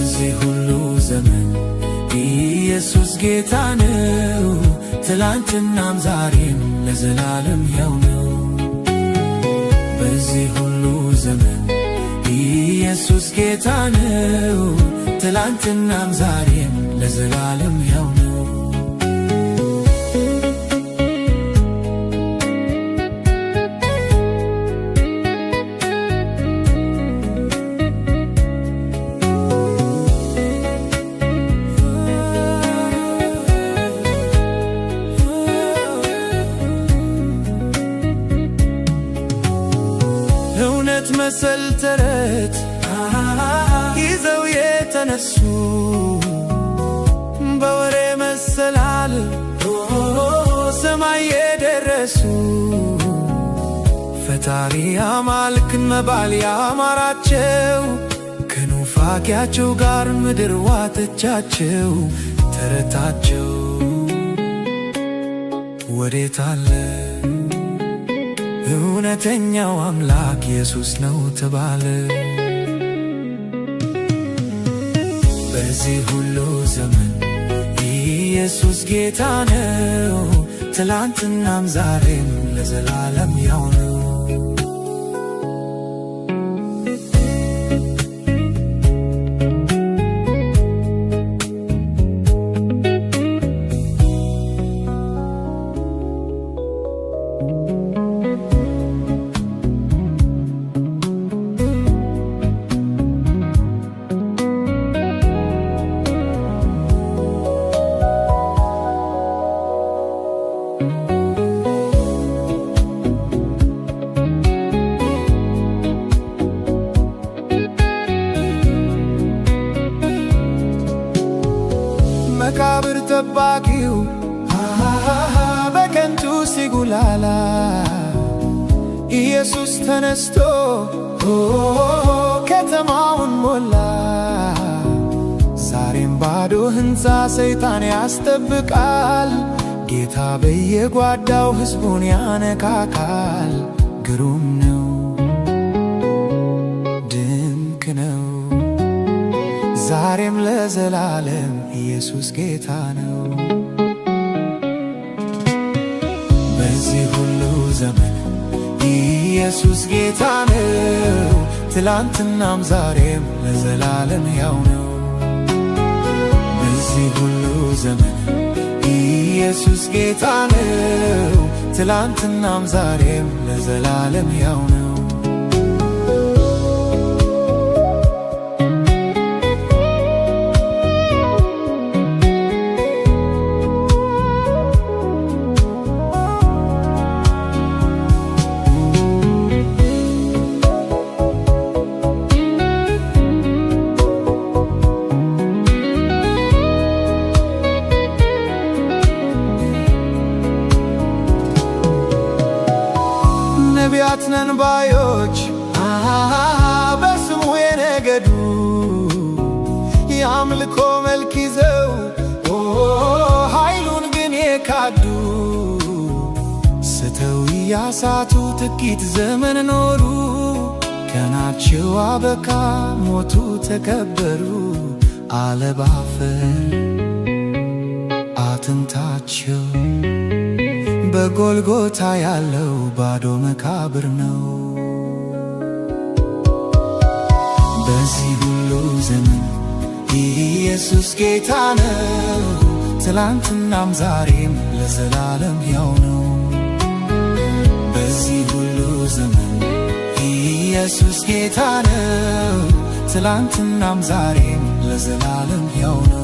በዚህ ሁሉ ዘመን ኢየሱስ ጌታ ነው። ትላንትናም ዛሬም ለዘላለም ሕያው ነው። በዚህ ሁሉ ዘመን ኢየሱስ ጌታ ነው። ትላንትናም ዛሬም ለዘላለም ሕያው ነው። እውነት መሰል ተረት ይዘው የተነሱ በወሬ መሰላል ሰማይ የደረሱ ፈጣሪ አማልክን መባል ያማራቸው ከኑፋቂያቸው ጋር ምድር ዋጠቻቸው። ተረታቸው ወዴት አለ? እውነተኛው አምላክ ኢየሱስ ነው ተባለ። በዚህ ሁሉ ዘመን ኢየሱስ ጌታ ነው። ትላንትናም ዛሬም ለዘላለም ሕያው ነው። መቃብር ጠባቂው በከንቱ ሲጉላላ ኢየሱስ ተነስቶ ከተማውን ሞላ። ዛሬም ባዶ ሕንፃ ሰይጣን ያስጠብቃል። ጌታ በየጓዳው ሕዝቡን ያነካካል። ግሩም ነው፣ ድንቅ ነው። ዛሬም ለዘላለም ኢየሱስ ጌታ ነው። በዚህ ሁሉ ዘመን ኢየሱስ ጌታ ነው። ትላንትናም ዛሬም ለዘላለም ሕያው ነው። በዚህ ሁሉ ዘመን ኢየሱስ ጌታ ነው። ትላንትናም ዛሬም ለዘላለም ሕያው ነው። ነቢያት ነን ባዮች በስሙ የነገዱ የአምልኮ መልክ ይዘው ኃይሉን ግን የካዱ ስተው እያሳቱ ጥቂት ዘመን ኖሩ። ቀናቸው አበቃ፣ ሞቱ፣ ተከበሩ። አለባፈር አጥንታቸው በጎልጎታ ያለው ባዶ መቃብር ነው። በዚህ ሁሉ ዘመን ኢየሱስ ጌታ ነው። ትላንትናም ዛሬም ለዘላለም ሕያው ነው። በዚህ ሁሉ ዘመን ኢየሱስ ጌታ ነው። ትላንትናም ዛሬም ለዘላለም ሕያው ነው።